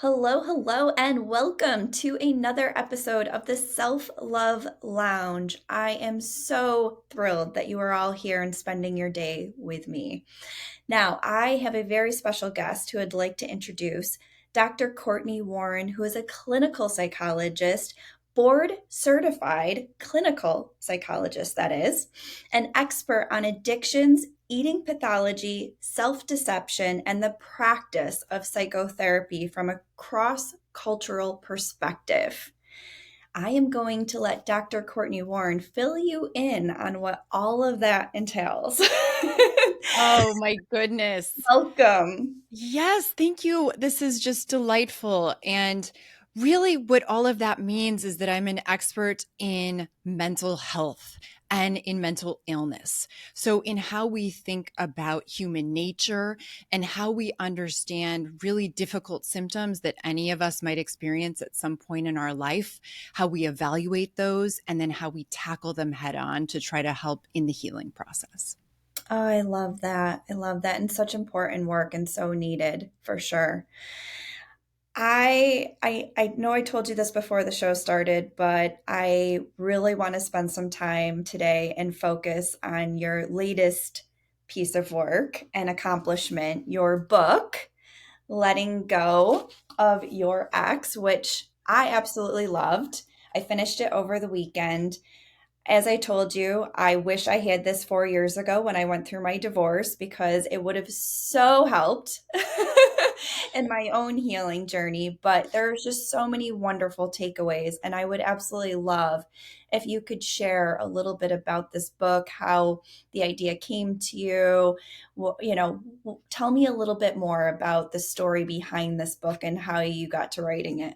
Hello, and welcome to another episode of the Self Love Lounge. I am so thrilled that you are all here and spending your day with me. Now, I have a very special guest who I'd like to introduce, Dr. Cortney Warren, who is a clinical psychologist, board certified clinical psychologist, that is, an expert on addictions, eating pathology, self deception, and the practice of psychotherapy from a cross cultural perspective. I am going to let Dr. Cortney Warren fill you in on what all of that entails. Oh my goodness. Welcome. Yes, thank you. This is just delightful. And really, what all of that means is that I'm an expert in mental health and in mental illness. So, in how we think about human nature and how we understand really difficult symptoms that any of us might experience at some point in our life, how we evaluate those, and then how we tackle them head on to try to help in the healing process. Oh, I love that. I love that. And such important work and so needed for sure. I know I told you this before the show started, but I really want to spend some time today and focus on your latest piece of work and accomplishment, your book, Letting Go of Your Ex, which I absolutely loved. I finished it over the weekend. As I told you, I wish I had this 4 years ago when I went through my divorce because it would have so helped in my own healing journey. But there's just so many wonderful takeaways. And I would absolutely love if you could share a little bit about this book, how the idea came to you. Tell me a little bit more about the story behind this book and how you got to writing it.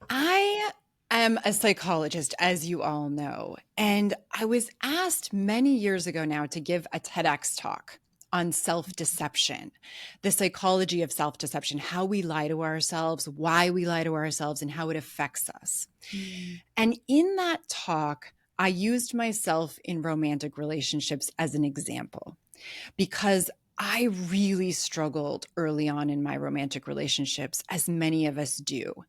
I am a psychologist, as you all know, and I was asked many years ago now to give a TEDx talk on self deception, the psychology of self deception, how we lie to ourselves, why we lie to ourselves, and how it affects us. Mm. And in that talk, I used myself in romantic relationships as an example because I really struggled early on in my romantic relationships, as many of us do.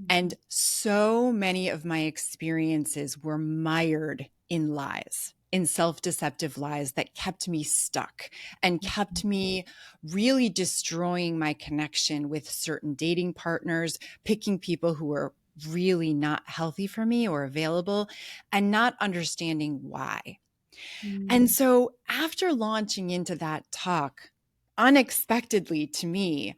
And so many of my experiences were mired in lies, in self deceptive lies that kept me stuck and kept me really destroying my connection with certain dating partners, picking people who were really not healthy for me or available, and not understanding why. And Mm. so after launching into that talk, unexpectedly to me,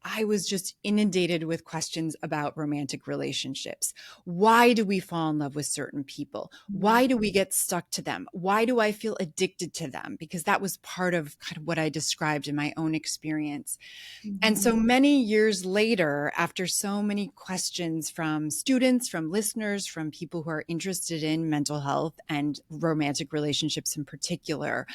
I was just inundated with questions about romantic relationships. Why do we fall in love with certain people? Mm. Why do we get stuck to them? Why do I feel addicted to them? Because that was part of kind of what I described in my own experience. And Mhm. so many years later, after so many questions from students, from listeners, from people who are interested in mental health and romantic relationships in particular,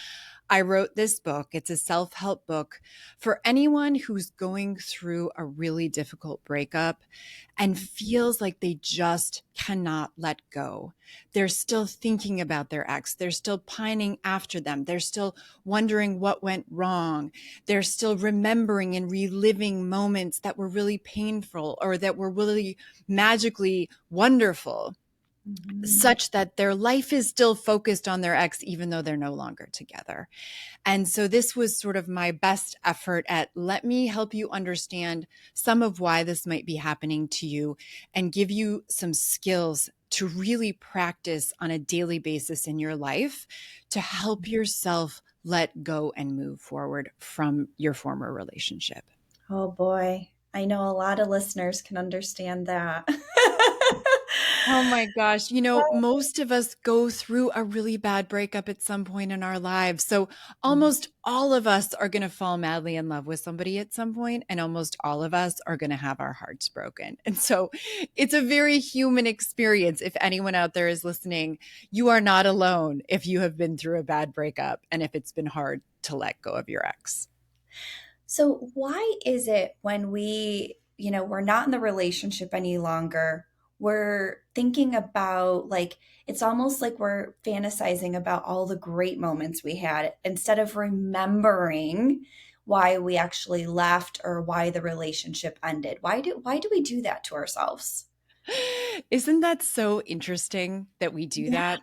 I wrote this book. It's a self help book for anyone who's going through a really difficult breakup and feels like they just cannot let go. They're still thinking about their ex. They're still pining after them. They're still wondering what went wrong. They're still remembering and reliving moments that were really painful or that were really magically wonderful, Mhm. such that their life is still focused on their ex, even though they're no longer together. And so this was sort of my best effort at let me help you understand some of why this might be happening to you and give you some skills to really practice on a daily basis in your life to help yourself let go and move forward from your former relationship. Oh boy, I know a lot of listeners can understand that. Oh my gosh. Most of us go through a really bad breakup at some point in our lives. So almost all of us are going to fall madly in love with somebody at some point, and almost all of us are going to have our hearts broken. And so it's a very human experience. If anyone out there is listening, you are not alone if you have been through a bad breakup and if it's been hard to let go of your ex. So why is it when we're not in the relationship any longer, we're thinking about like it's almost like we're fantasizing about all the great moments we had instead of remembering why we actually left or why the relationship ended. Why do we do that to ourselves? Isn't that so interesting that we do Yeah. that?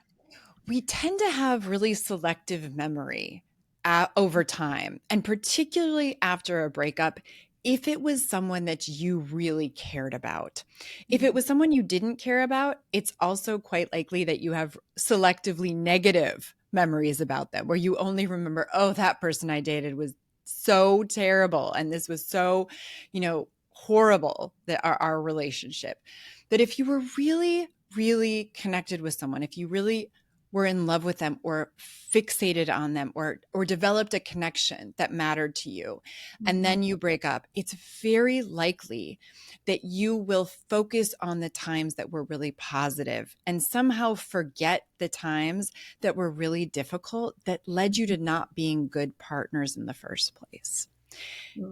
We tend to have really selective memory over time, and particularly after a breakup, if it was someone that you really cared about. If it Mhm. was someone you didn't care about, it's also quite likely that you have selectively negative memories about them, where you only remember, oh, that person I dated was so terrible. And this was so, horrible, that our relationship. That if you were really, really connected with someone, if you really were in love with them or fixated on them or developed a connection that mattered to you, and Mhm. then you break up, it's very likely that you will focus on the times that were really positive and somehow forget the times that were really difficult that led you to not being good partners in the first place.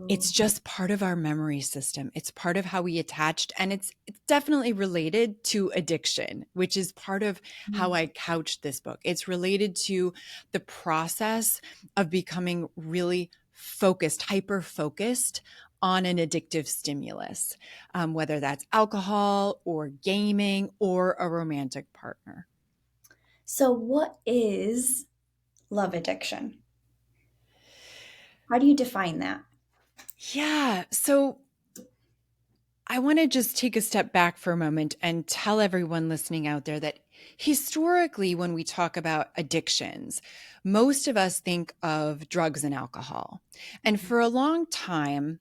It's Ooh. just part of our memory system. It's part of how we attached, and it's definitely related to addiction, which is part of how Mm. I couched this book. It's related to the process of becoming really focused, hyper focused on an addictive stimulus, whether that's alcohol or gaming or a romantic partner. So, what is love addiction? How do you define that? Yeah. So I want to just take a step back for a moment and tell everyone listening out there that historically, when we talk about addictions, most of us think of drugs and alcohol. And Mhm. for a long time,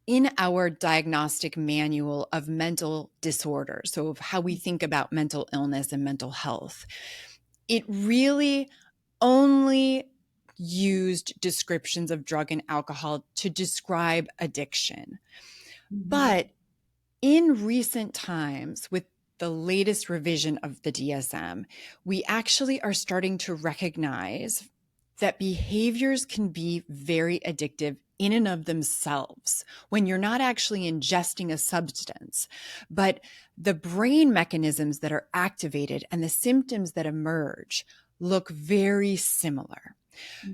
in our diagnostic manual of mental disorders, so of how we think about mental illness and mental health, it really only used descriptions of drug and alcohol to describe addiction. Mhm. But in recent times, with the latest revision of the DSM, we actually are starting to recognize that behaviors can be very addictive in and of themselves when you're not actually ingesting a substance, but the brain mechanisms that are activated and the symptoms that emerge look very similar.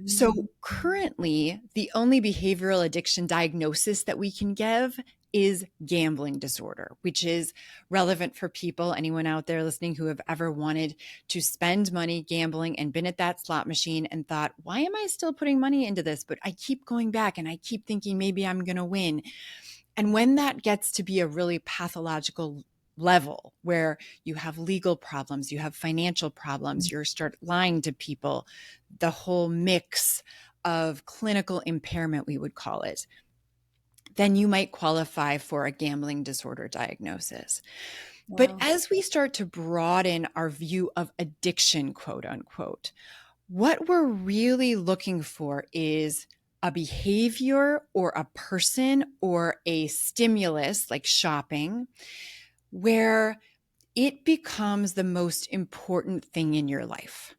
So Mhm. currently, the only behavioral addiction diagnosis that we can give is gambling disorder, which is relevant for people, anyone out there listening who have ever wanted to spend money gambling and been at that slot machine and thought, why am I still putting money into this? But I keep going back and I keep thinking maybe I'm going to win. And when that gets to be a really pathological level where you have legal problems, you have financial problems, you start lying to people, the whole mix of clinical impairment, we would call it, then you might qualify for a gambling disorder diagnosis. But Wow. as we start to broaden our view of addiction, quote unquote, what we're really looking for is a behavior or a person or a stimulus like shopping where it becomes the most important thing in your life.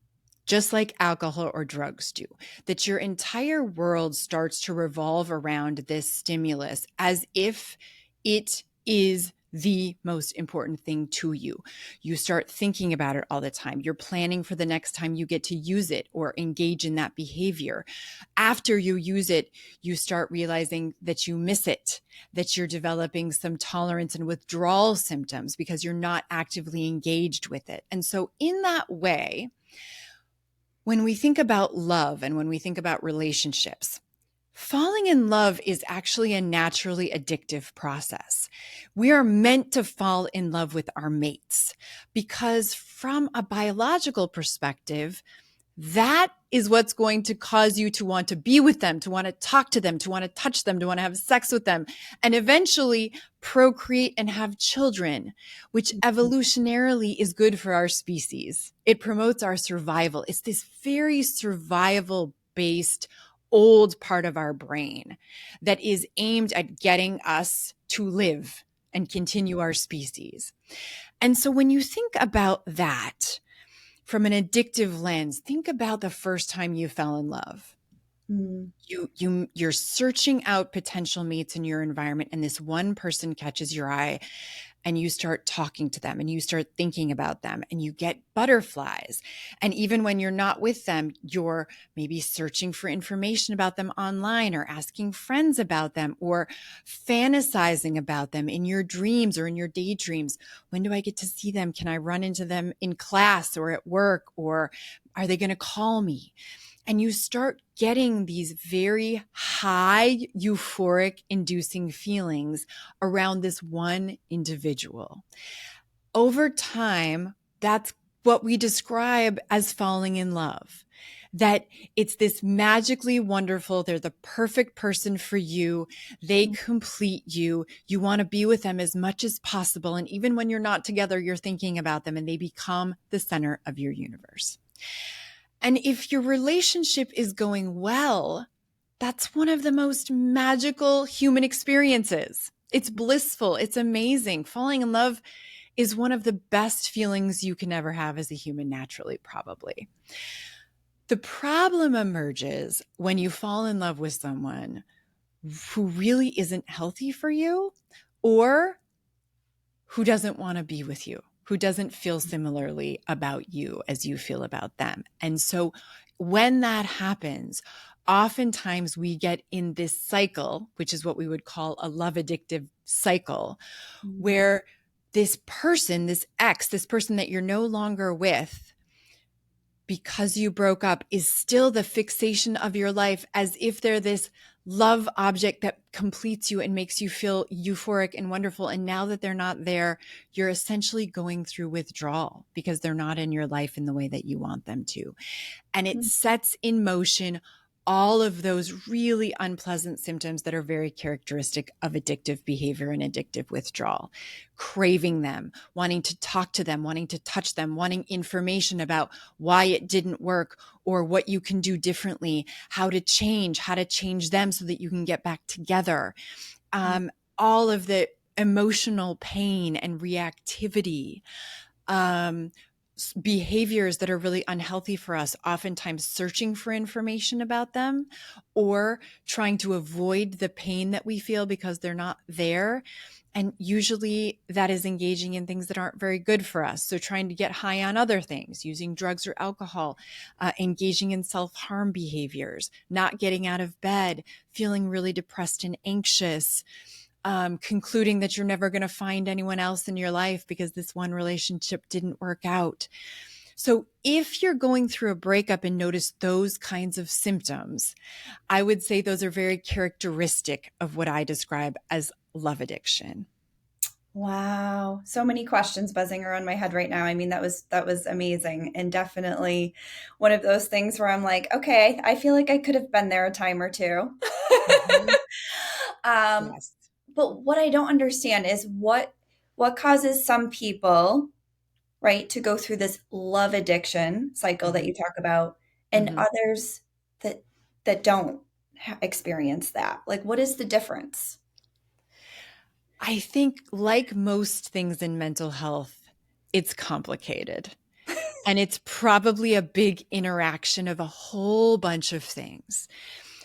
Just like alcohol or drugs do, that your entire world starts to revolve around this stimulus as if it is the most important thing to you. You start thinking about it all the time. You're planning for the next time you get to use it or engage in that behavior. After you use it, you start realizing that you miss it, that you're developing some tolerance and withdrawal symptoms because you're not actively engaged with it. And so, in that way, when we think about love and when we think about relationships, falling in love is actually a naturally addictive process. We are meant to fall in love with our mates because, from a biological perspective, that is what's going to cause you to want to be with them, to want to talk to them, to want to touch them, to want to have sex with them, and eventually procreate and have children, which evolutionarily is good for our species. It promotes our survival. It's this very survival based old part of our brain that is aimed at getting us to live and continue our species. And so when you think about that, from an addictive lens, think about the first time you fell in love. Mm. You're searching out potential mates in your environment, and this one person catches your eye, and you start talking to them and you start thinking about them and you get butterflies. And even when you're not with them, you're maybe searching for information about them online or asking friends about them or fantasizing about them in your dreams or in your daydreams. When do I get to see them? Can I run into them in class or at work, or are they going to call me? And you start getting these very high euphoric inducing feelings around this one individual. Over time, that's what we describe as falling in love. That it's this magically wonderful, they're the perfect person for you, they complete you, you want to be with them as much as possible. And even when you're not together, you're thinking about them and they become the center of your universe. And if your relationship is going well, that's one of the most magical human experiences. It's blissful. It's amazing. Falling in love is one of the best feelings you can ever have as a human, naturally, probably. The problem emerges when you fall in love with someone who really isn't healthy for you, or who doesn't want to be with you, who doesn't feel similarly about you as you feel about them. And so when that happens, oftentimes we get in this cycle, which is what we would call a love addictive cycle, where this person, this ex, this person that you're no longer with, because you broke up, is still the fixation of your life, as if they're this love object that completes you and makes you feel euphoric and wonderful. And now that they're not there, you're essentially going through withdrawal because they're not in your life in the way that you want them to. And it sets in motion all of those really unpleasant symptoms that are very characteristic of addictive behavior and addictive withdrawal. Craving them, wanting to talk to them, wanting to touch them, wanting information about why it didn't work or what you can do differently, how to change them so that you can get back together. All of the emotional pain and reactivity, behaviors that are really unhealthy for us, oftentimes searching for information about them or trying to avoid the pain that we feel because they're not there. And usually that is engaging in things that aren't very good for us. So trying to get high on other things, using drugs or alcohol, engaging in self-harm behaviors, not getting out of bed, feeling really depressed and anxious, concluding that you're never going to find anyone else in your life because this one relationship didn't work out. So if you're going through a breakup and notice those kinds of symptoms, I would say those are very characteristic of what I describe as love addiction. Wow. So many questions buzzing around my head right now. I mean, that was amazing, and definitely one of those things where I'm like, okay, I feel like I could have been there a time or two. Mhm. um, Yes. but what I don't understand is what causes some people, right, to go through this love addiction cycle that Mhm. you talk about, and Mhm. others that don't experience that. Like, what is the difference? I think, like most things in mental health, it's complicated. And it's probably a big interaction of a whole bunch of things.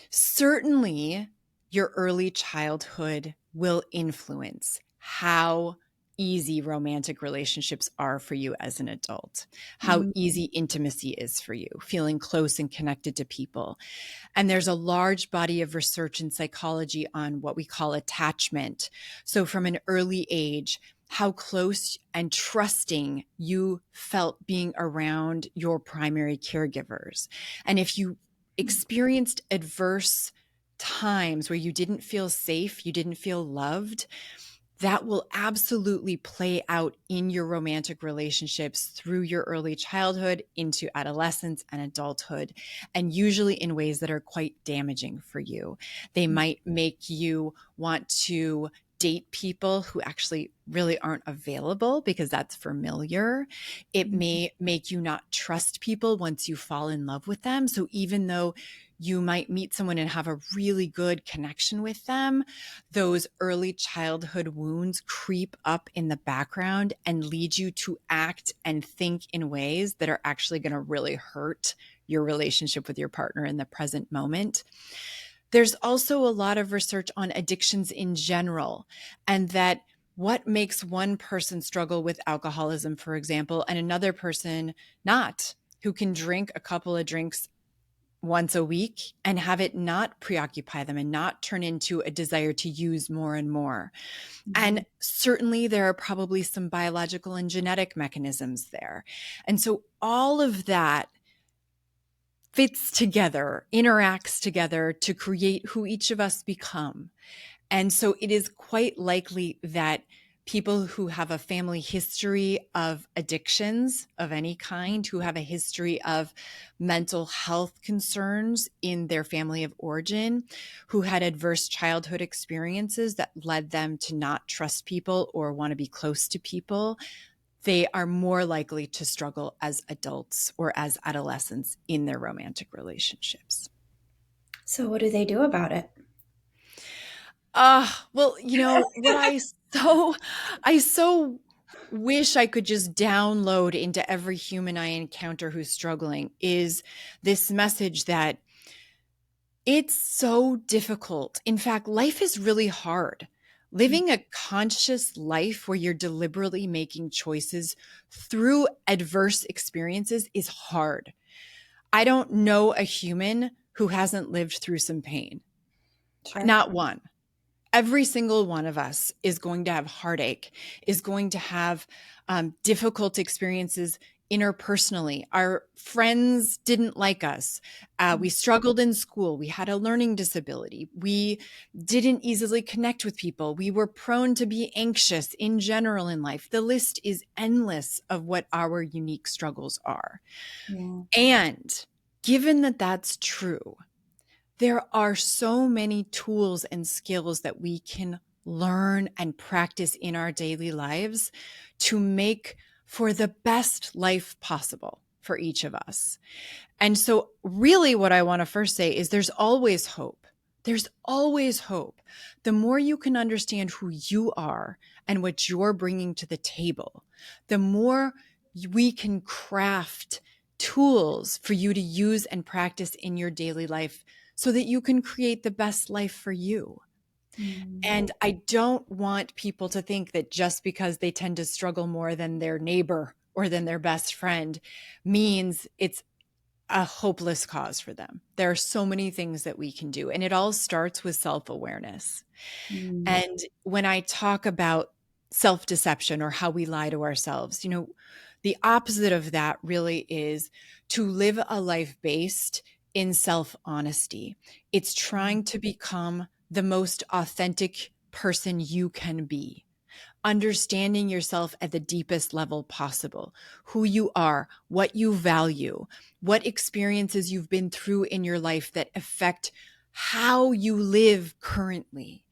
Certainly, your early childhood will influence how easy romantic relationships are for you as an adult, how Mhm. easy intimacy is for you, feeling close and connected to people. And there's a large body of research in psychology on what we call attachment. So from an early age, how close and trusting you felt being around your primary caregivers. And if you experienced adverse times where you didn't feel safe, you didn't feel loved, that will absolutely play out in your romantic relationships through your early childhood into adolescence and adulthood, and usually in ways that are quite damaging for you. They might make you want to date people who actually really aren't available because that's familiar. It may make you not trust people once you fall in love with them. So even though you might meet someone and have a really good connection with them, those early childhood wounds creep up in the background and lead you to act and think in ways that are actually going to really hurt your relationship with your partner in the present moment. There's also a lot of research on addictions in general, and that what makes one person struggle with alcoholism, for example, and another person not, who can drink a couple of drinks once a week and have it not preoccupy them and not turn into a desire to use more and more. Mhm. And certainly there are probably some biological and genetic mechanisms there. And so all of that fits together, interacts together to create who each of us become. And so it is quite likely that people who have a family history of addictions of any kind, who have a history of mental health concerns in their family of origin, who had adverse childhood experiences that led them to not trust people or want to be close to people, they are more likely to struggle as adults or as adolescents in their romantic relationships. So what do they do about it? Well, what I so wish I could just download into every human I encounter who's struggling is this message that it's so difficult. In fact, life is really hard. Living a conscious life where you're deliberately making choices through adverse experiences is hard. I don't know a human who hasn't lived through some pain. Sure. Not one. Every single one of us is going to have heartache, is going to have difficult experiences interpersonally. Our friends didn't like us. We struggled in school. We had a learning disability. We didn't easily connect with people. We were prone to be anxious in general in life. The list is endless of what our unique struggles are. Yeah. And given that that's true, there are so many tools and skills that we can learn and practice in our daily lives to make for the best life possible for each of us. And so, really, what I want to first say is there's always hope. There's always hope. The more you can understand who you are and what you're bringing to the table, the more we can craft tools for you to use and practice in your daily life so that you can create the best life for you. Mm. And I don't want people to think that just because they tend to struggle more than their neighbor or than their best friend means it's a hopeless cause for them. There are so many things that we can do, and it all starts with self-awareness. Mm. And when I talk about self-deception or how we lie to ourselves, the opposite of that really is to live a life based in self-honesty. It's trying to become the most authentic person you can be, understanding yourself at the deepest level possible, who you are, what you value, what experiences you've been through in your life that affect how you live currently,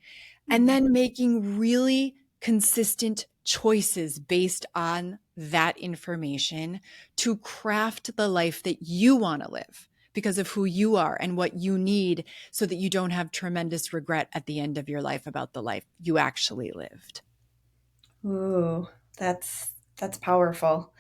and Mm. then making really consistent choices based on that information to craft the life that you want to live because of who you are and what you need so that you don't have tremendous regret at the end of your life about the life you actually lived. Ooh, that's powerful.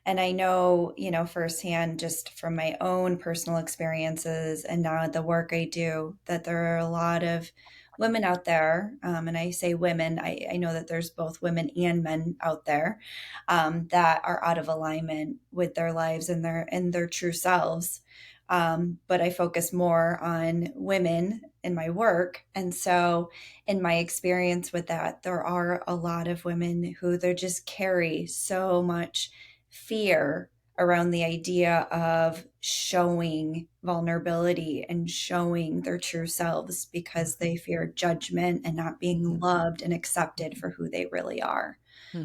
And I know, firsthand just from my own personal experiences and now the work I do, that there are a lot of women out there. And I say women, I know that there's both women and men out there that are out of alignment with their lives and their true selves. But I focus more on women in my work. And so, in my experience with that, there are a lot of women who they just carry so much fear around the idea of showing vulnerability and showing their true selves because they fear judgment and not being Mhm. loved and accepted for who they really are.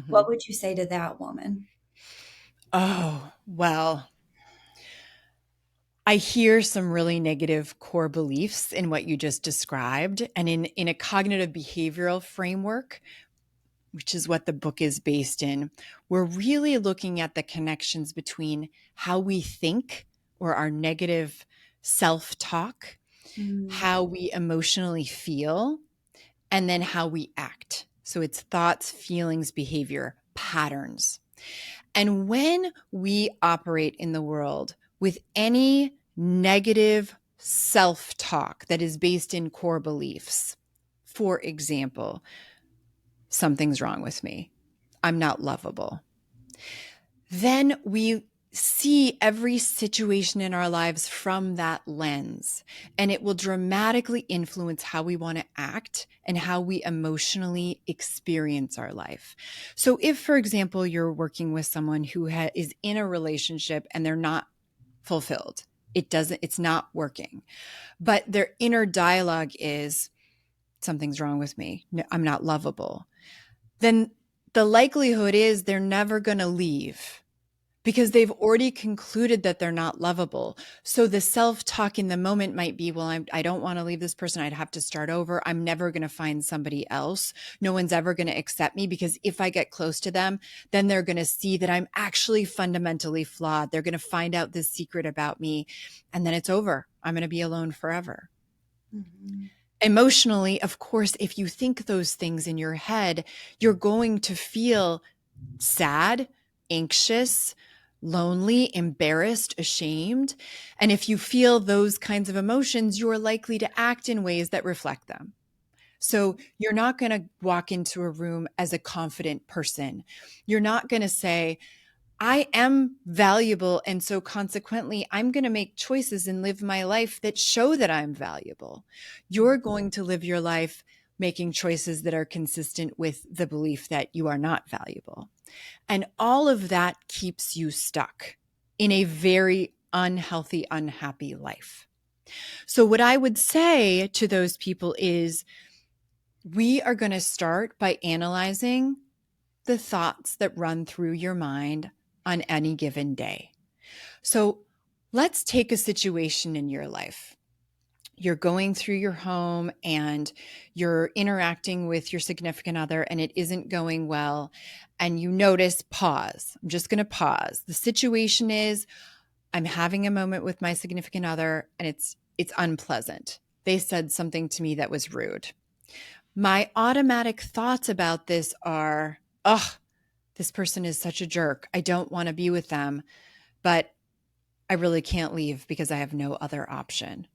What Mhm. would you say to that woman? Oh, well, I hear some really negative core beliefs in what you just described. And in a cognitive behavioral framework, which is what the book is based in, we're really looking at the connections between how we think or our negative self talk, Mm. how we emotionally feel, and then how we act. So it's thoughts, feelings, behavior, patterns. And when we operate in the world with any negative self talk that is based in core beliefs, for example, something's wrong with me. I'm not lovable. Then we see every situation in our lives from that lens, and it will dramatically influence how we want to act and how we emotionally experience our life. So if, for example, you're working with someone who is in a relationship and they're not fulfilled, it's not working, but their inner dialogue is something's wrong with me. No, I'm not lovable. Then the likelihood is they're never going to leave because they've already concluded that they're not lovable. So the self-talk in the moment might be, well, I don't want to leave this person. I'd have to start over. I'm never going to find somebody else. No one's ever going to accept me because if I get close to them, then they're going to see that I'm actually fundamentally flawed. They're going to find out this secret about me, and then it's over. I'm going to be alone forever. Mm-hmm. Emotionally, of course, if you think those things in your head, you're going to feel sad, anxious, lonely, embarrassed, ashamed. And if you feel those kinds of emotions, you're likely to act in ways that reflect them. So you're not going to walk into a room as a confident person. You're not going to say, I am valuable. And so consequently, I'm going to make choices and live my life that show that I'm valuable. You're going to live your life making choices that are consistent with the belief that you are not valuable. And all of that keeps you stuck in a very unhealthy, unhappy life. So what I would say to those people is we are going to start by analyzing the thoughts that run through your mind on any given day. So let's take a situation in your life. You're going through your home and you're interacting with your significant other and it isn't going well. And you notice, pause. I'm just going to pause. The situation is I'm having a moment with my significant other and it's unpleasant. They said something to me that was rude. My automatic thoughts about this are, oh, this person is such a jerk. I don't want to be with them, but I really can't leave because I have no other option.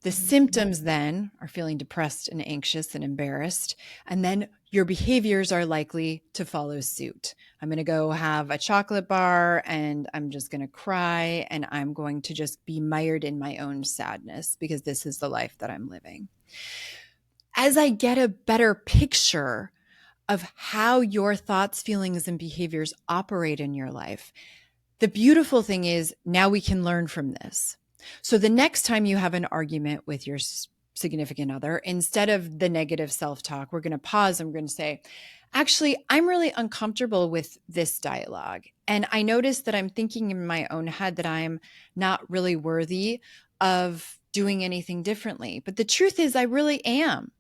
The symptoms then are feeling depressed and anxious and embarrassed. And then your behaviors are likely to follow suit. I'm going to go have a chocolate bar and I'm just going to cry and I'm going to just be mired in my own sadness because this is the life that I'm living. As I get a better picture of how your thoughts, feelings, and behaviors operate in your life, the beautiful thing is now we can learn from this. So the next time you have an argument with your significant other, instead of the negative self-talk, we're going to pause and we're going to say, actually, I'm really uncomfortable with this dialogue. And I notice that I'm thinking in my own head that I'm not really worthy of doing anything differently. But the truth is I really am.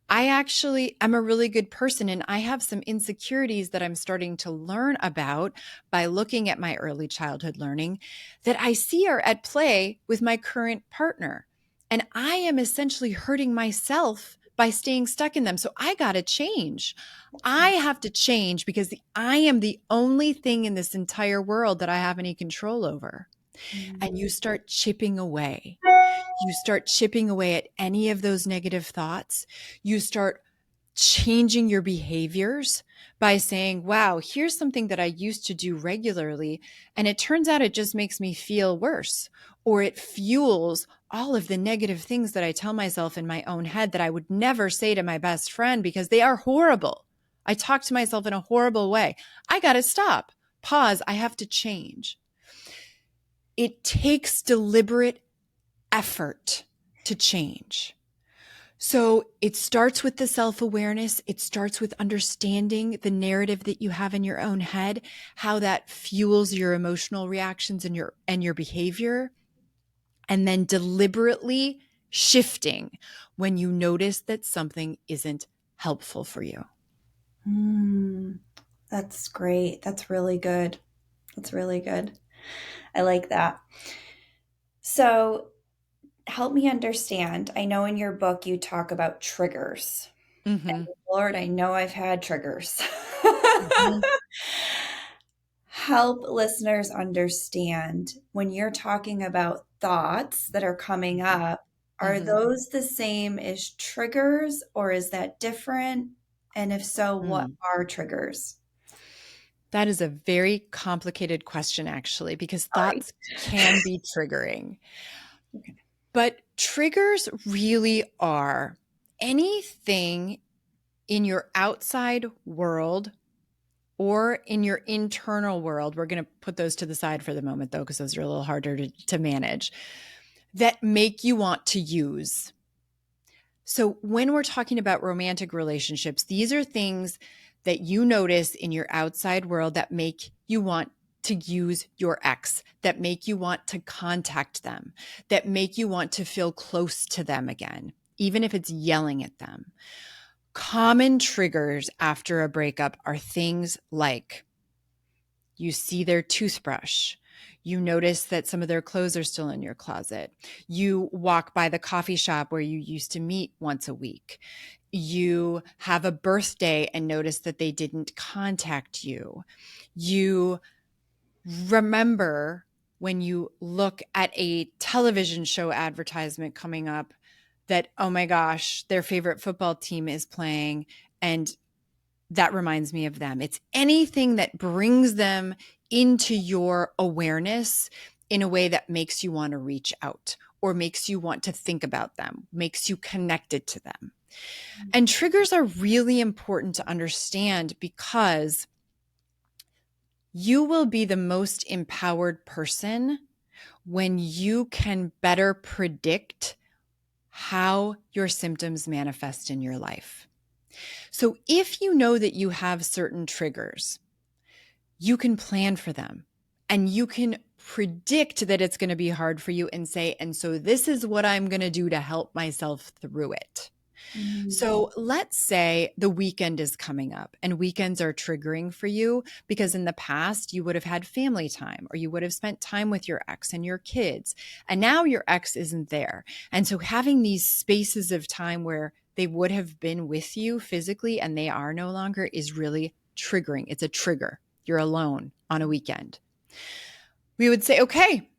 I actually am a really good person and I have some insecurities that I'm starting to learn about by looking at my early childhood learning that I see are at play with my current partner. And I am essentially hurting myself by staying stuck in them. So I got to change. I have to change because I am the only thing in this entire world that I have any control over. And you start chipping away. You start chipping away at any of those negative thoughts. You start changing your behaviors by saying, wow, here's something that I used to do regularly. And it turns out it just makes me feel worse, or it fuels all of the negative things that I tell myself in my own head that I would never say to my best friend because they are horrible. I talk to myself in a horrible way. I got to stop, pause. I have to change. It takes deliberate effort to change. So it starts with the self-awareness. It starts with understanding the narrative that you have in your own head, how that fuels your emotional reactions and your behavior, and then deliberately shifting when you notice that something isn't helpful for you. That's great. That's really good. That's really good. I like that. So help me understand. I know in your book you talk about triggers. Mm-hmm. And Lord, I know I've had triggers. Mm-hmm. Help listeners understand when you're talking about thoughts that are coming up, are Mm-hmm. those the same as triggers or is that different? And if so, what Mm. are triggers? That is a very complicated question, actually, because Sorry. thoughts can be triggering. Okay. But triggers really are anything in your outside world or in your internal world. We're going to put those to the side for the moment, though, because those are a little harder to manage, that make you want to use. So when we're talking about romantic relationships, these are things that you notice in your outside world that make you want to use your ex, that make you want to contact them, that make you want to feel close to them again, even if it's yelling at them. Common triggers after a breakup are things like you see their toothbrush. You notice that some of their clothes are still in your closet. You walk by the coffee shop where you used to meet once a week. You have a birthday and notice that they didn't contact you. You remember when you look at a television show advertisement coming up that, oh my gosh, their favorite football team is playing, and that reminds me of them. It's anything that brings them into your awareness in a way that makes you want to reach out or makes you want to think about them, makes you connected to them. And triggers are really important to understand because you will be the most empowered person when you can better predict how your symptoms manifest in your life. So if you know that you have certain triggers, you can plan for them and you can predict that it's going to be hard for you and say, and so this is what I'm going to do to help myself through it. Mhm. So let's say the weekend is coming up and weekends are triggering for you because in the past you would have had family time or you would have spent time with your ex and your kids. And now your ex isn't there. And so having these spaces of time where they would have been with you physically and they are no longer is really triggering. It's a trigger. You're alone on a weekend. We would say, okay,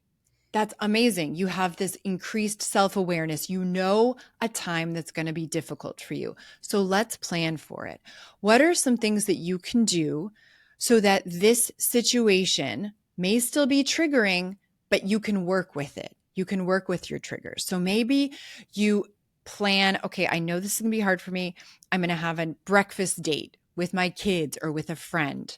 that's amazing. You have this increased self awareness. You know a time that's going to be difficult for you. So let's plan for it. What are some things that you can do so that this situation may still be triggering, but you can work with it? You can work with your triggers. So maybe you plan, okay, I know this is going to be hard for me. I'm going to have a breakfast date with my kids or with a friend.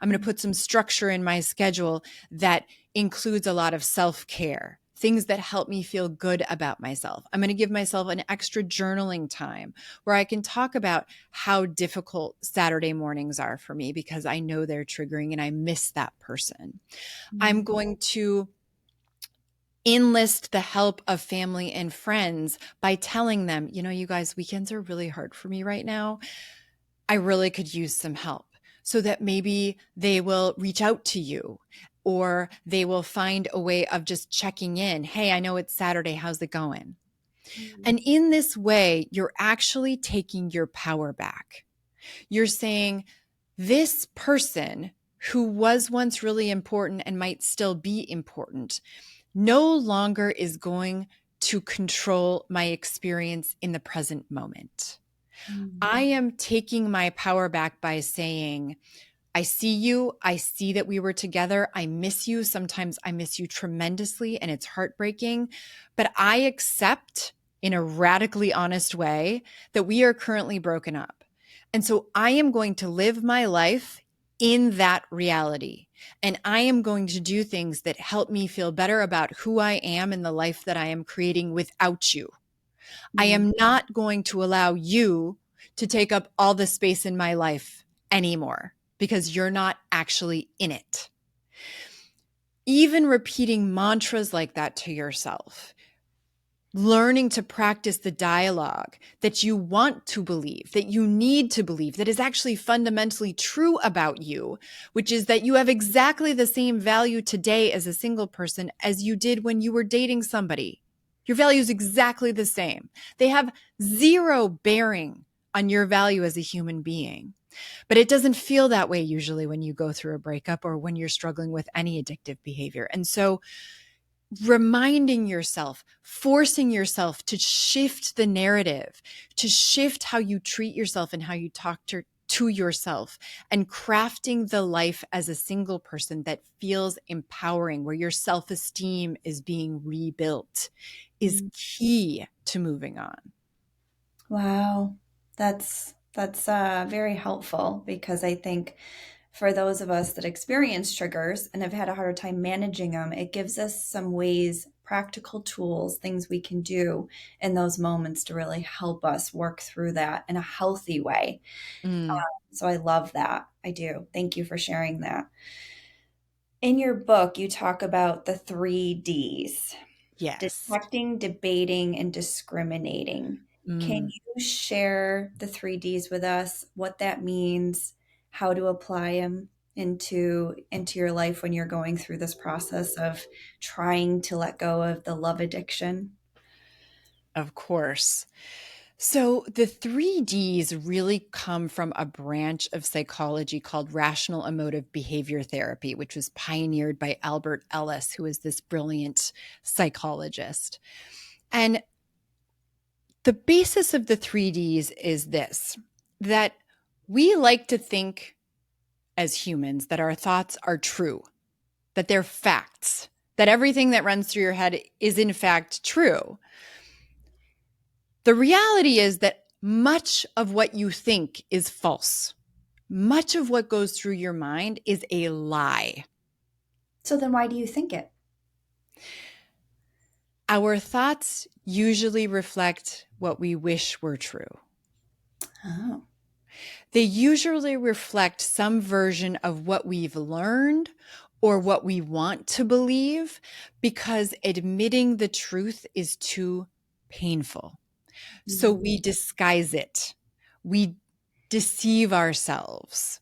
I'm going to put some structure in my schedule that includes a lot of self-care, things that help me feel good about myself. I'm going to give myself an extra journaling time where I can talk about how difficult Saturday mornings are for me because I know they're triggering and I miss that person. I'm going to enlist the help of family and friends by telling them, you know, you guys, weekends are really hard for me right now. I really could use some help, so that maybe they will reach out to you or they will find a way of just checking in. Hey, I know it's Saturday. How's it going? And in this way, you're actually taking your power back. You're saying, this person who was once really important and might still be important no longer is going to control my experience in the present moment. I am taking my power back by saying, I see you. I see that we were together. I miss you. Sometimes I miss you tremendously and it's heartbreaking, but I accept in a radically honest way that we are currently broken up. And so I am going to live my life in that reality. And I am going to do things that help me feel better about who I am and the life that I am creating without you. I am not going to allow you to take up all the space in my life anymore because you're not actually in it. Even repeating mantras like that to yourself, learning to practice the dialogue that you want to believe, that you need to believe, that is actually fundamentally true about you, which is that you have exactly the same value today as a single person as you did when you were dating somebody. Your value is exactly the same. They have zero bearing on your value as a human being. But it doesn't feel that way usually when you go through a breakup or when you're struggling with any addictive behavior. And so reminding yourself, forcing yourself to shift the narrative, to shift how you treat yourself and how you talk to yourself, and crafting the life as a single person that feels empowering, where your self-esteem is being rebuilt, is key to moving on. Wow, that's very helpful because I think for those of us that experience triggers and have had a harder time managing them, it gives us some ways, practical tools, things we can do in those moments to really help us work through that in a healthy way. Mm, So I love that. I do. Thank you for sharing that. In your book, you talk about the 3 Ds: yes. detecting, debating, and discriminating. Can Mm. you share the 3 Ds with us, what that means, how to apply them into your life when you're going through this process of trying to let go of the love addiction? Of course. So the 3 Ds really come from a branch of psychology called rational emotive behavior therapy, which was pioneered by Albert Ellis, who is this brilliant psychologist. And the basis of the 3 Ds is this, that we like to think as humans that our thoughts are true, that they're facts, that everything that runs through your head is in fact true. The reality is that much of what you think is false. Much of what goes through your mind is a lie. So then why do you think it? Our thoughts usually reflect what we wish were true. Oh. They usually reflect some version of what we've learned or what we want to believe, because admitting the truth is too painful. So Mhm. we disguise it. We deceive ourselves.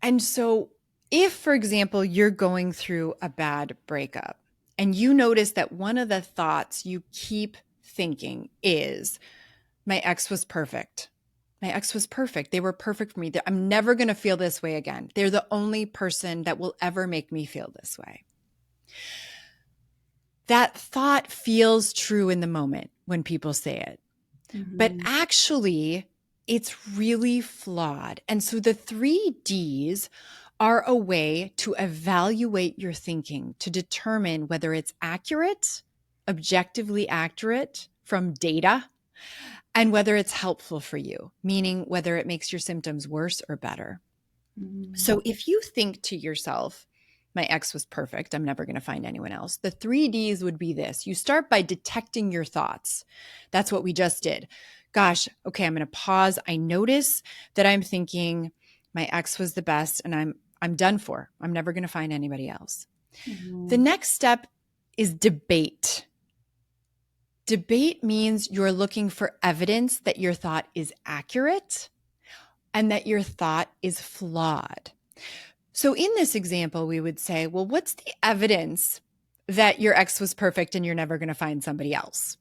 And so, if, for example, you're going through a bad breakup and you notice that one of the thoughts you keep thinking is, my ex was perfect. My ex was perfect. They were perfect for me. I'm never going to feel this way again. They're the only person that will ever make me feel this way. That thought feels true in the moment when people say it. But Mhm. actually, it's really flawed. And so the 3 Ds are a way to evaluate your thinking, to determine whether it's accurate, objectively accurate from data, and whether it's helpful for you, meaning whether it makes your symptoms worse or better. Mhm. So if you think to yourself, my ex was perfect, I'm never going to find anyone else, the 3 Ds would be this. You start by detecting your thoughts. That's what we just did. Gosh, okay, I'm going to pause. I notice that I'm thinking my ex was the best and I'm done for. I'm never going to find anybody else. The Mhm. next step is debate. Debate means you're looking for evidence that your thought is accurate and that your thought is flawed. So in this example, we would say, well, what's the evidence that your ex was perfect and you're never going to find somebody else?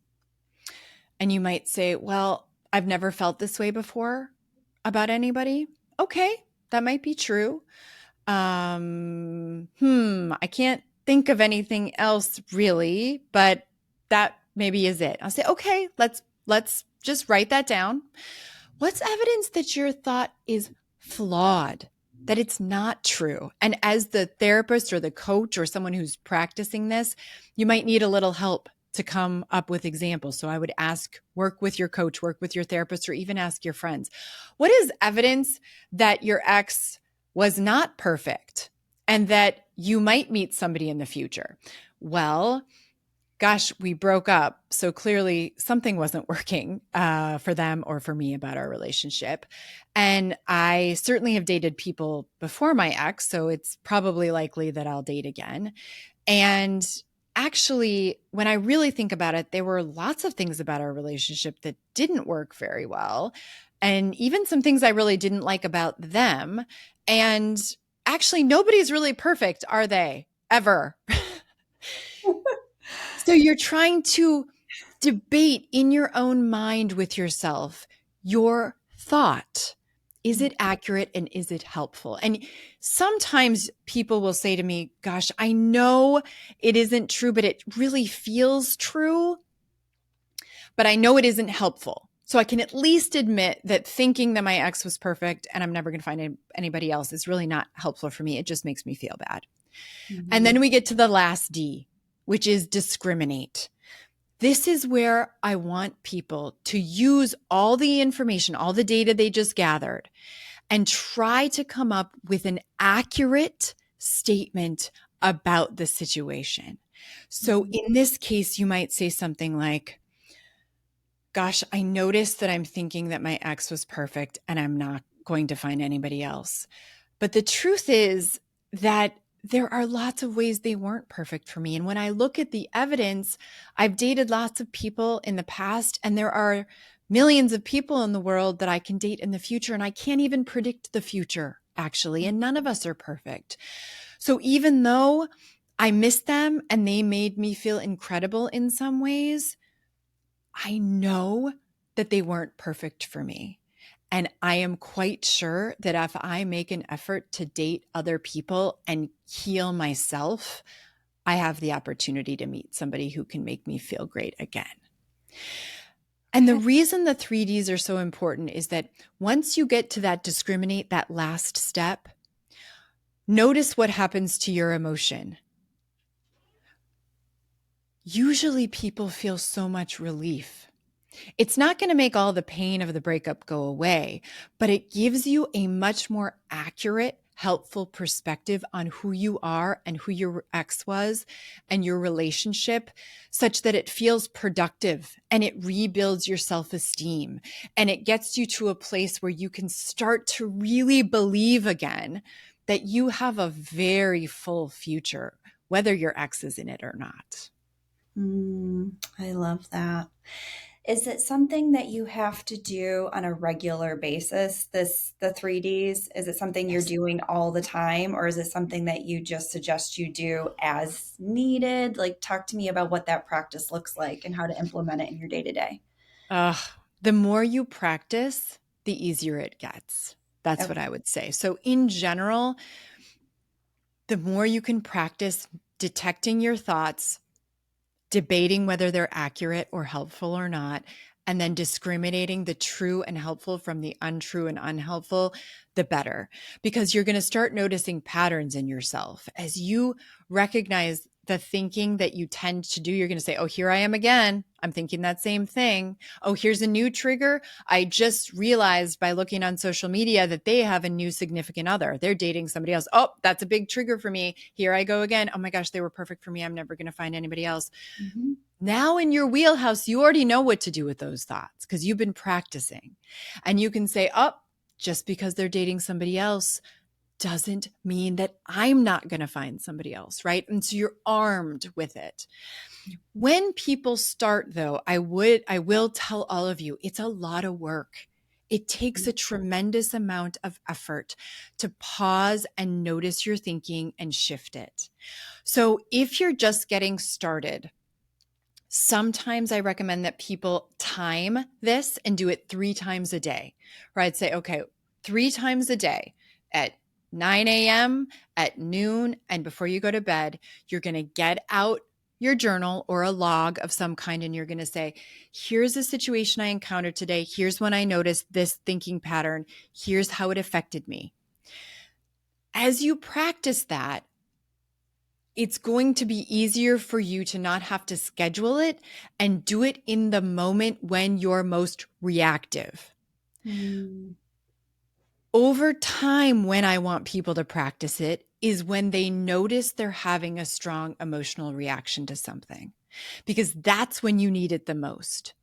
And you might say, well, I've never felt this way before about anybody. Okay, that might be true. I can't think of anything else really, but that maybe is it. I'll say, okay, let's just write that down. What's evidence that your thought is flawed, that it's not true? And as the therapist or the coach or someone who's practicing this, you might need a little help to come up with examples. So I would ask, work with your coach, work with your therapist, or even ask your friends, what is evidence that your ex was not perfect and that you might meet somebody in the future? Well, gosh, we broke up. So clearly something wasn't working for them or for me about our relationship. And I certainly have dated people before my ex. So it's probably likely that I'll date again. And actually, when I really think about it, there were lots of things about our relationship that didn't work very well. And even some things I really didn't like about them. And actually, nobody's really perfect, are they? Ever. So you're trying to debate in your own mind with yourself your thought. Is it accurate and is it helpful? And sometimes people will say to me, gosh, I know it isn't true, but it really feels true, but I know it isn't helpful. So I can at least admit that thinking that my ex was perfect and I'm never going to find anybody else is really not helpful for me. It just makes me feel bad. And Mm-hmm. then we get to the last D, which is discriminate. This is where I want people to use all the information, all the data they just gathered, and try to come up with an accurate statement about the situation. So in this case, you might say something like, gosh, I noticed that I'm thinking that my ex was perfect and I'm not going to find anybody else. But the truth is that there are lots of ways they weren't perfect for me. And when I look at the evidence, I've dated lots of people in the past, and there are millions of people in the world that I can date in the future. And I can't even predict the future, actually. And none of us are perfect. So even though I miss them and they made me feel incredible in some ways, I know that they weren't perfect for me. And I am quite sure that if I make an effort to date other people and heal myself, I have the opportunity to meet somebody who can make me feel great again. And the Okay. reason the 3Ds are so important is that once you get to that discriminate, that last step, notice what happens to your emotion. Usually people feel so much relief. It's not going to make all the pain of the breakup go away, but it gives you a much more accurate, helpful perspective on who you are and who your ex was and your relationship, such that it feels productive and it rebuilds your self-esteem and it gets you to a place where you can start to really believe again that you have a very full future, whether your ex is in it or not. I love that. Is it something that you have to do on a regular basis? The 3Ds, is it something you're Yes. doing all the time, or is it something that you just suggest you do as needed? Like, talk to me about what that practice looks like and how to implement it in your day to day. Uh, the more you practice, the easier it gets. That's what Okay. I would say. So, in general, the more you can practice detecting your thoughts, debating whether they're accurate or helpful or not, and then discriminating the true and helpful from the untrue and unhelpful, the better. Because you're going to start noticing patterns in yourself. As you recognize the thinking that you tend to do, you're going to say, oh, here I am again. I'm thinking that same thing. Oh, here's a new trigger. I just realized by looking on social media that they have a new significant other. They're dating somebody else. Oh, that's a big trigger for me. Here I go again. Oh my gosh, they were perfect for me. I'm never going to find anybody else. Mm-hmm. Now in your wheelhouse, you already know what to do with those thoughts because you've been practicing. And you can say, oh, just because they're dating somebody else doesn't mean that I'm not going to find somebody else, right? And so you're armed with it. When people start though, I will tell all of you, it's a lot of work. It takes a tremendous amount of effort to pause and notice your thinking and shift it. So if you're just getting started, sometimes I recommend that people time this and do it 3 times a day, where I'd say, okay, 3 times a day at 9 a.m., at noon, and before you go to bed, you're going to get out your journal or a log of some kind, and you're going to say, here's the situation I encountered today. Here's when I noticed this thinking pattern. Here's how it affected me. As you practice that, it's going to be easier for you to not have to schedule it and do it in the moment when you're most reactive. Mm-hmm. Over time, when I want people to practice it, is when they notice they're having a strong emotional reaction to something, because that's when you need it the most.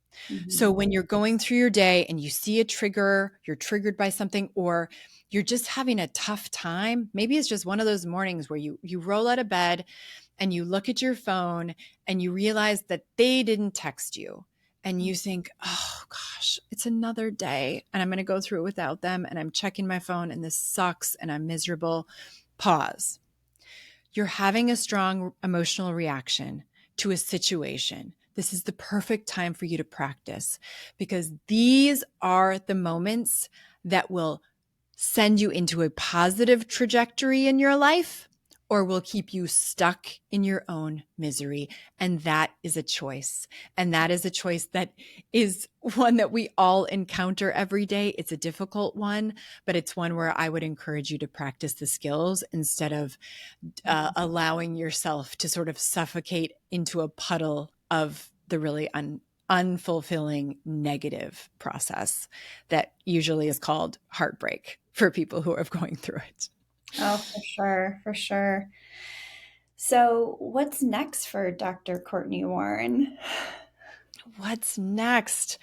So when you're going through your day and you see a trigger, you're triggered by something, or you're just having a tough time, maybe it's just one of those mornings where you roll out of bed and you look at your phone and you realize that they didn't text you. And you think, oh gosh, it's another day and I'm going to go through it without them. And I'm checking my phone and this sucks and I'm miserable. Pause. You're having a strong emotional reaction to a situation. This is the perfect time for you to practice, because these are the moments that will send you into a positive trajectory in your life or will keep you stuck in your own misery. And that is a choice. And that is a choice that is one that we all encounter every day. It's a difficult one, but it's one where I would encourage you to practice the skills instead of allowing yourself to sort of suffocate into a puddle of the really unfulfilling negative process that usually is called heartbreak for people who are going through it. Oh, for sure, for sure. So, what's next for Dr. Cortney Warren? What's next?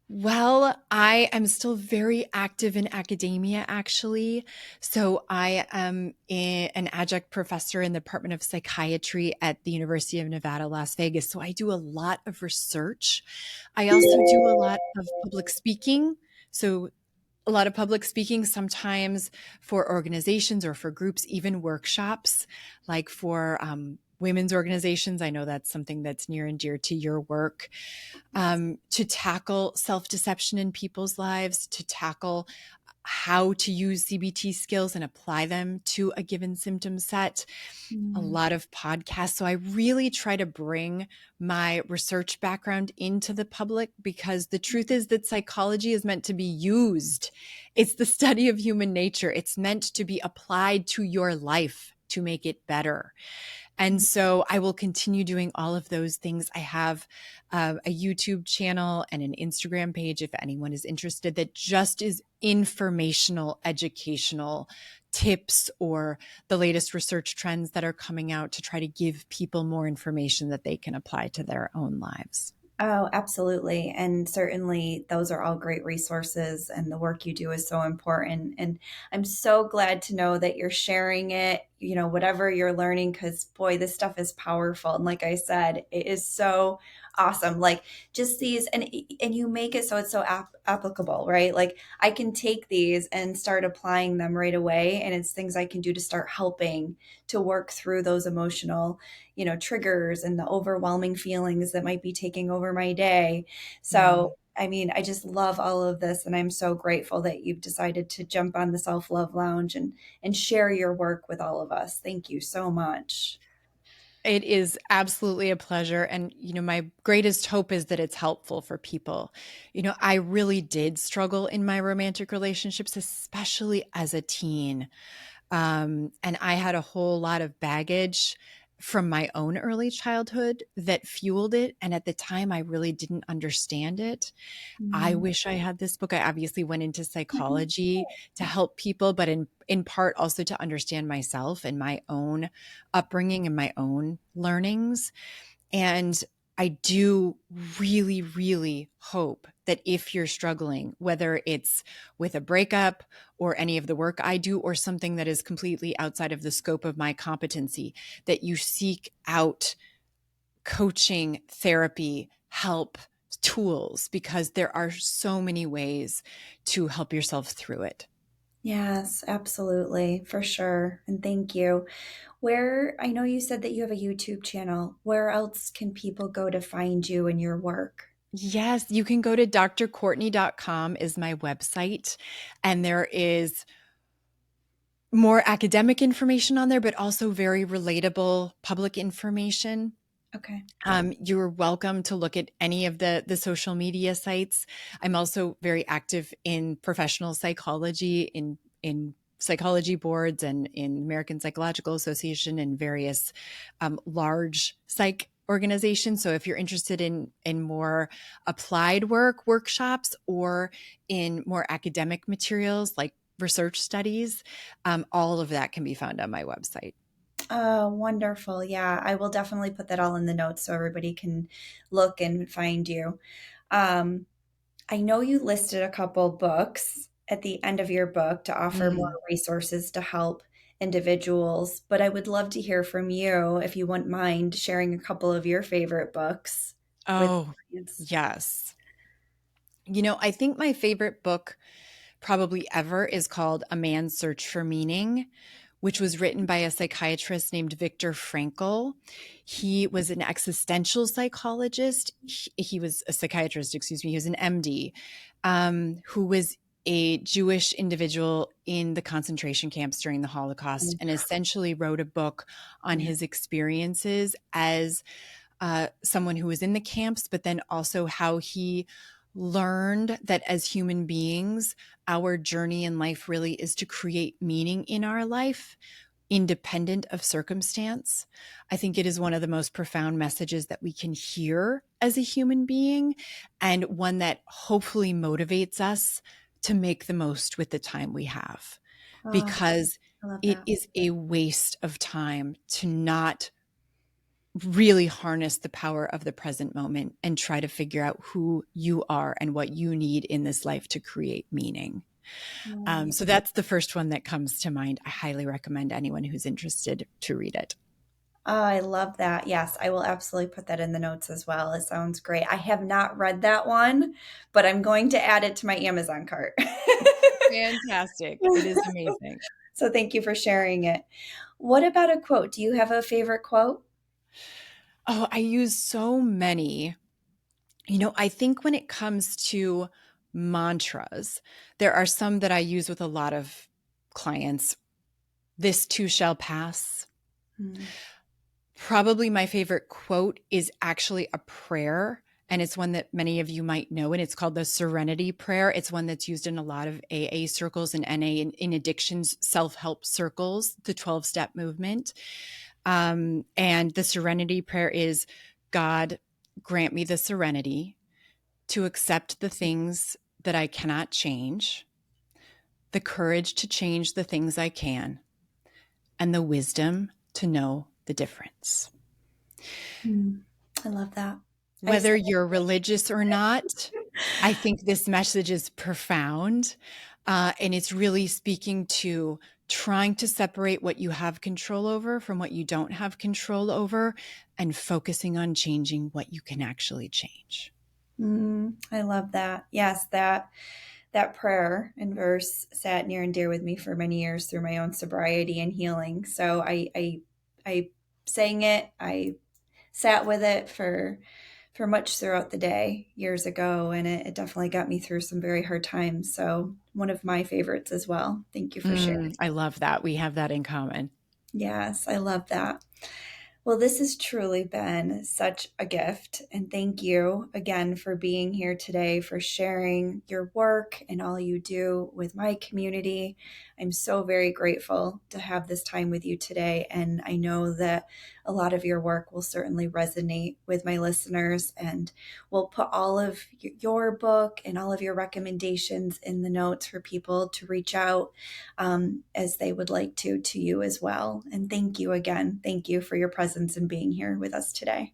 Well, I am still very active in academia, actually. So I am an adjunct professor in the Department of Psychiatry at the University of Nevada, Las Vegas. So I do a lot of research. I also do a lot of public speaking. So a lot of public speaking, sometimes for organizations or for groups, even workshops, like for women's organizations. I know that's something that's near and dear to your work. To tackle self-deception in people's lives, to tackle how to use CBT skills and apply them to a given symptom set, a lot of podcasts. So I really try to bring my research background into the public because the truth is that psychology is meant to be used. It's the study of human nature. It's meant to be applied to your life to make it better. And so I will continue doing all of those things. I have a YouTube channel and an Instagram page if anyone is interested that just is informational, educational tips or the latest research trends that are coming out to try to give people more information that they can apply to their own lives. Oh, absolutely. And certainly those are all great resources, and the work you do is so important. And I'm so glad to know that you're sharing it, whatever you're learning, because boy, this stuff is powerful. And like I said, it is so awesome. Like just these, and you make it so it's so applicable, right? Like I can take these and start applying them right away. And it's things I can do to start helping to work through those emotional triggers and the overwhelming feelings that might be taking over my day. So, I mean, I just love all of this, and I'm so grateful that you've decided to jump on the Self Love Lounge and share your work with all of us. Thank you so much. It is absolutely a pleasure. And, my greatest hope is that it's helpful for people. I really did struggle in my romantic relationships, especially as a teen. And I had a whole lot of baggage from my own early childhood that fueled it. And at the time, I really didn't understand it. I Mm. wish I had this book. I obviously went into psychology to help people, but in part also to understand myself and my own upbringing and my own learnings. And I do really, really hope that if you're struggling, whether it's with a breakup or any of the work I do, or something that is completely outside of the scope of my competency, that you seek out coaching, therapy, help, tools, because there are so many ways to help yourself through it. Yes, absolutely, for sure. And thank you. I know you said that you have a YouTube channel. Where else can people go to find you and your work? Yes, you can go to drcourtney.com is my website, and there is more academic information on there, but also very relatable public information. Okay. You're welcome to look at any of the social media sites. I'm also very active in professional psychology, in psychology boards, and in American Psychological Association and various large psych organizations. So if you're interested in more applied workshops, or in more academic materials like research studies, all of that can be found on my website. Oh, wonderful. Yeah, I will definitely put that all in the notes so everybody can look and find you. Um, I know you listed a couple books at the end of your book to offer more Mm. resources to help individuals, but I would love to hear from you if you wouldn't mind sharing a couple of your favorite books with Oh, clients. yes. I think my favorite book probably ever is called A Man's Search for Meaning, which was written by a psychiatrist named Viktor Frankl. He was an existential psychologist. He was a psychiatrist, excuse me. He was an MD, who was a Jewish individual in the concentration camps during the Holocaust and essentially wrote a book on Yeah. his experiences as someone who was in the camps, but then also how he learned that as human beings, our journey in life really is to create meaning in our life, independent of circumstance. I think it is one of the most profound messages that we can hear as a human being, and one that hopefully motivates us to make the most with the time we have, Oh, because I love it that. is a waste of time to not really harness the power of the present moment and try to figure out who you are and what you need in this life to create meaning. Oh, yeah. So that's the first one that comes to mind. I highly recommend anyone who's interested to read it. Oh, I love that. Yes, I will absolutely put that in the notes as well. It sounds great. I have not read that one, but I'm going to add it to my Amazon cart. Fantastic. It is amazing. So thank you for sharing it. What about a quote? Do you have a favorite quote? Oh, I use so many. I think when it comes to mantras, there are some that I use with a lot of clients. This too shall pass. Mm. Probably my favorite quote is actually a prayer, and it's one that many of you might know, and it's called the Serenity Prayer. It's one that's used in a lot of AA circles and NA in addictions self-help circles, the 12-step movement. And the Serenity Prayer is, God, grant me the serenity to accept the things that I cannot change, the courage to change the things I can, and the wisdom to know the difference. Mm. I love that. I say Whether you're religious or not, I think this message is profound. And it's really speaking to trying to separate what you have control over from what you don't have control over, and focusing on changing what you can actually change. I love that. Yes, that prayer and verse sat near and dear with me for many years through my own sobriety and healing. So I sang it. I sat with it for much throughout the day years ago, and it definitely got me through some very hard times. So one of my favorites as well. Thank you for sharing. I love that. We have that in common. Yes, I love that. Well, this has truly been such a gift. And thank you again for being here today, for sharing your work and all you do with my community. I'm so very grateful to have this time with you today. And I know that a lot of your work will certainly resonate with my listeners. And we'll put all of your book and all of your recommendations in the notes for people to reach out as they would like to you as well. And thank you again. Thank you for your presence and being here with us today.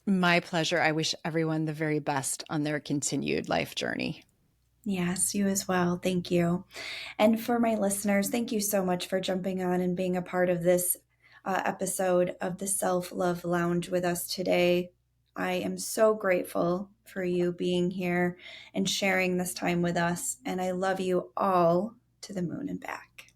My pleasure. I wish everyone the very best on their continued life journey. Yes, you as well. Thank you. And for my listeners, thank you so much for jumping on and being a part of this episode of the Self Love Lounge with us today. I am so grateful for you being here and sharing this time with us. And I love you all to the moon and back.